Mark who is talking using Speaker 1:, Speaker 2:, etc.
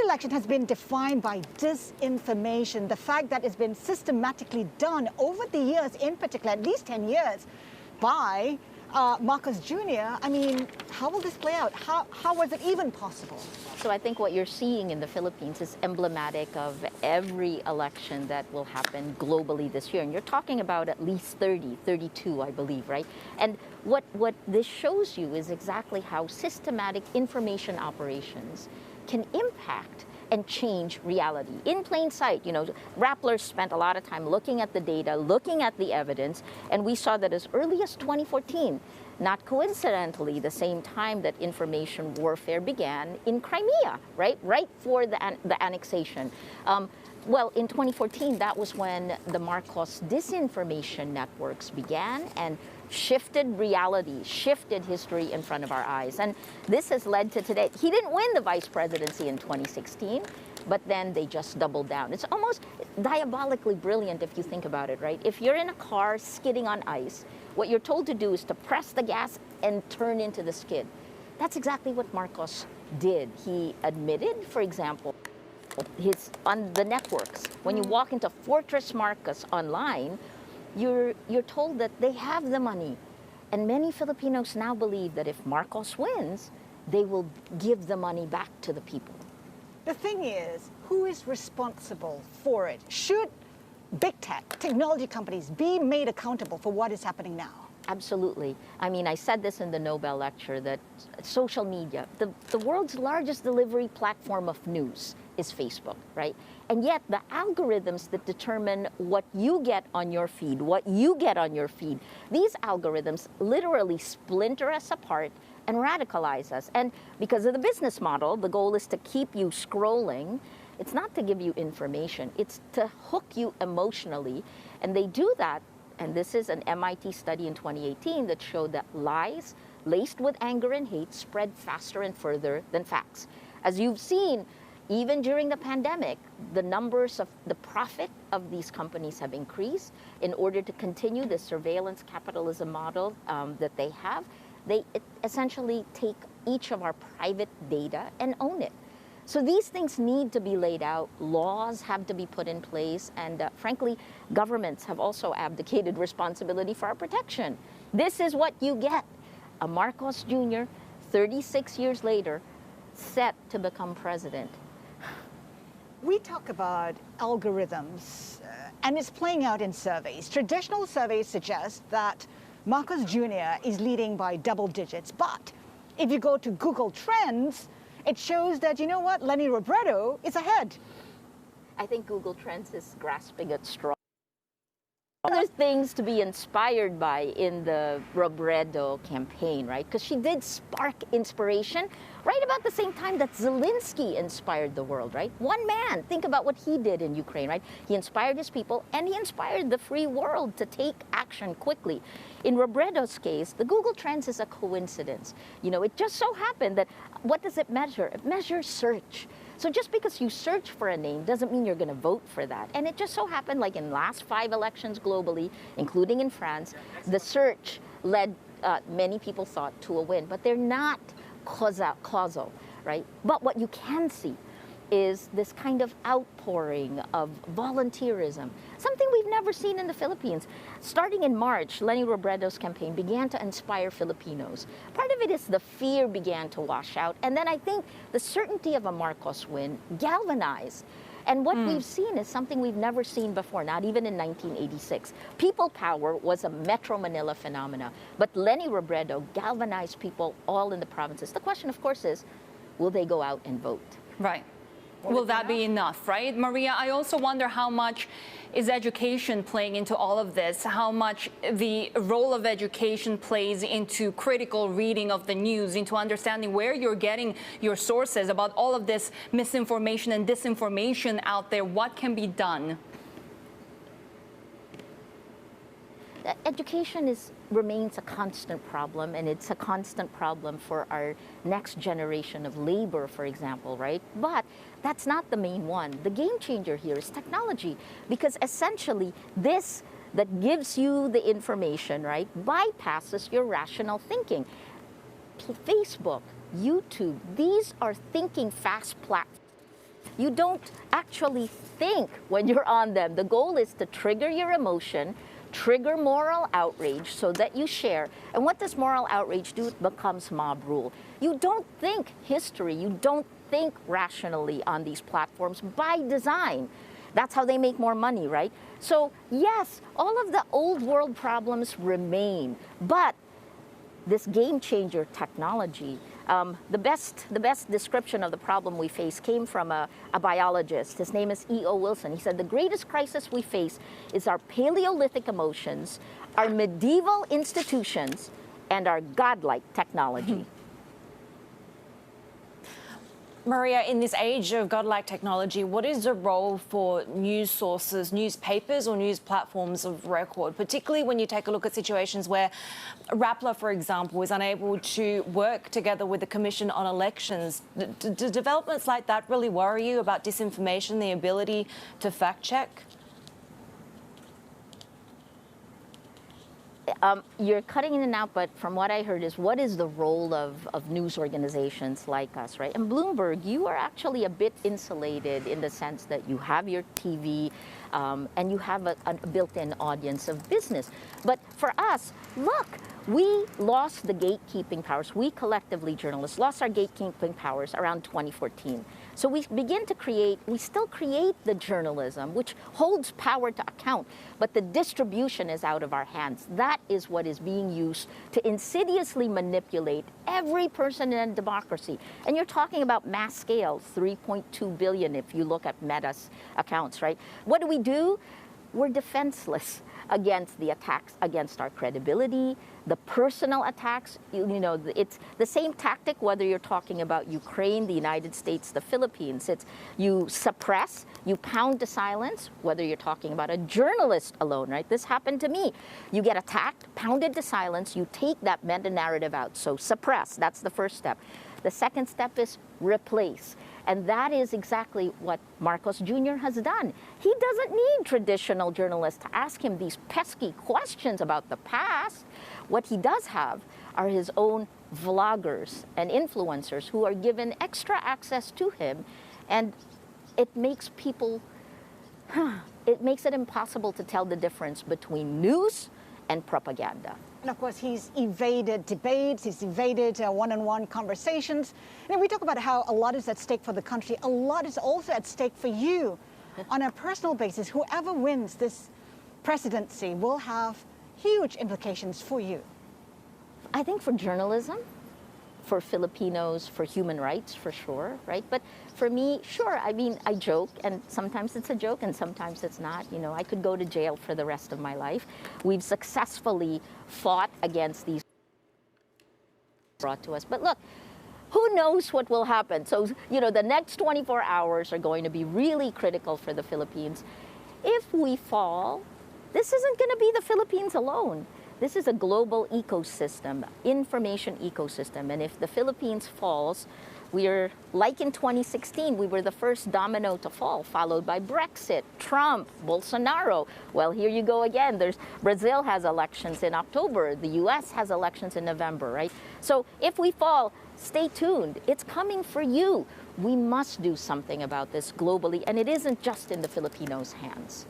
Speaker 1: election has been defined by disinformation, the fact that it's been systematically done over the years, in particular, at least 10 years, by Marcos Jr. I mean, how will this play out? How was it even possible?
Speaker 2: So I think what you're seeing in the Philippines is emblematic of every election that will happen globally this year. And you're talking about at least 32, I believe, right? And what this shows you is exactly how systematic information operations can impact and change reality in plain sight. You know, Rappler spent a lot of time looking at the data, looking at the evidence, and we saw that as early as 2014, not coincidentally, the same time that information warfare began in Crimea, right for the annexation. Well, in 2014, that was when the Marcos disinformation networks began and shifted reality, shifted history in front of our eyes. And this has led to today. He didn't win the vice presidency in 2016, but then they just doubled down. It's almost diabolically brilliant if you think about it, right? If you're in a car skidding on ice, what you're told to do is to press the gas and turn into the skid. That's exactly what Marcos did. He admitted, for example, on the networks, when you walk into Fortress Marcos online, you're told that they have the money. And many Filipinos now believe that if Marcos wins, they will give the money back to the people.
Speaker 1: The thing is, who is responsible for it? Should big tech, technology companies be made accountable for what is happening now?
Speaker 2: Absolutely. I mean, I said this in the Nobel lecture that social media, the world's largest delivery platform of news is Facebook, right? And yet the algorithms that determine what you get on your feed, these algorithms literally splinter us apart and radicalize us. And because of the business model, the goal is to keep you scrolling. It's not to give you information, it's to hook you emotionally. And they do that, and this is an MIT study in 2018 that showed that lies laced with anger and hate spread faster and further than facts. As you've seen, even during the pandemic, the numbers of the profit of these companies have increased. In order to continue the surveillance capitalism model that they have, they essentially take each of our private data and own it. So these things need to be laid out, laws have to be put in place, and frankly, governments have also abdicated responsibility for our protection. This is what you get. A Marcos Jr., 36 years later, set to become president.
Speaker 1: We talk about algorithms, and it's playing out in surveys. Traditional surveys suggest that Marcos Jr. is leading by double digits, but if you go to Google Trends, it shows that, you know what, Lenny Robredo is ahead.
Speaker 2: I think Google Trends is grasping at straws. Other things to be inspired by in the Robredo campaign, right? Because she did spark inspiration right about the same time that Zelensky inspired the world, right? One man, think about what he did in Ukraine, right? He inspired his people and he inspired the free world to take action quickly. In Robredo's case, the Google Trends is a coincidence. You know, it just so happened that, what does it measure? It measures search. So just because you search for a name doesn't mean you're going to vote for that. And it just so happened, like in last 5 elections globally, including in France, the search led, many people thought, to a win. But they're not causal, right? But what you can see is this kind of outpouring of volunteerism, something we've never seen in the Philippines. Starting in March, Lenny Robredo's campaign began to inspire Filipinos. Part of it is the fear began to wash out, and then I think the certainty of a Marcos win galvanized. And what we've seen is something we've never seen before, not even in 1986. People power was a Metro Manila phenomena, but Lenny Robredo galvanized people all in the provinces. The question, of course, is, will they go out and vote?
Speaker 3: Right. Will that be enough, right? Maria, I also wonder how much is education playing into all of this, how much the role of education plays into critical reading of the news, into understanding where you're getting your sources about all of this misinformation and disinformation out there. What can be done?
Speaker 2: Education remains a constant problem, and it's a constant problem for our next generation of labor, for example, right? But that's not the main one. The game changer here is technology, because essentially this that gives you the information, right, bypasses your rational thinking. Facebook, YouTube, these are thinking fast platforms. You don't actually think when you're on them. The goal is to trigger your emotion, trigger moral outrage so that you share. And what does moral outrage do? It becomes mob rule. You don't think history, you don't think rationally on these platforms by design. That's how they make more money, right? So yes, all of the old world problems remain, but this game changer technology, the best description of the problem we face came from a biologist. His name is E.O. Wilson. He said, the greatest crisis we face is our Paleolithic emotions, our medieval institutions, and our godlike technology.
Speaker 4: Maria, in this age of godlike technology, what is the role for news sources, newspapers or news platforms of record, particularly when you take a look at situations where Rappler, for example, is unable to work together with the Commission on Elections? Do developments like that really worry you about disinformation, the ability to fact check?
Speaker 2: You're cutting in and out, but from what I heard is what is the role of news organizations like us, right? And Bloomberg, you are actually a bit insulated in the sense that you have your TV and you have a built-in audience of business. But for us, look, we lost the gatekeeping powers. We collectively, journalists, lost our gatekeeping powers around 2014. So we begin to create, we still create the journalism, which holds power to account, but the distribution is out of our hands. That is what is being used to insidiously manipulate every person in a democracy. And you're talking about mass scale, 3.2 billion if you look at Meta's accounts, right? What do? We're defenseless against the attacks against our credibility, the personal attacks. You know, it's the same tactic whether you're talking about Ukraine, the United States, the Philippines. It's you suppress, you pound to silence, whether you're talking about a journalist alone, right? This happened to me. You get attacked, pounded to silence, you take that meta-narrative out. So suppress, that's the first step. The second step is replace. And that is exactly what Marcos Jr. has done. He doesn't need traditional journalists to ask him these pesky questions about the past. What he does have are his own vloggers and influencers who are given extra access to him. And it makes people, it makes it impossible to tell the difference between news and propaganda.
Speaker 1: And of course, he's evaded debates, he's evaded one-on-one conversations. And we talk about how a lot is at stake for the country. A lot is also at stake for you. On a personal basis, whoever wins this presidency will have huge implications for you.
Speaker 2: I think for journalism, for Filipinos, for human rights, for sure, right? But for me, sure, I mean, I joke, and sometimes it's a joke, and sometimes it's not. You know, I could go to jail for the rest of my life. We've successfully fought against these brought to us. But look, who knows what will happen? So, you know, the next 24 hours are going to be really critical for the Philippines. If we fall, this isn't going to be the Philippines alone. This is a global ecosystem, information ecosystem. And if the Philippines falls, we're like in 2016, we were the first domino to fall, followed by Brexit, Trump, Bolsonaro. Well, here you go again. Brazil has elections in October. The US has elections in November, right? So if we fall, stay tuned. It's coming for you. We must do something about this globally, and it isn't just in the Filipinos' hands.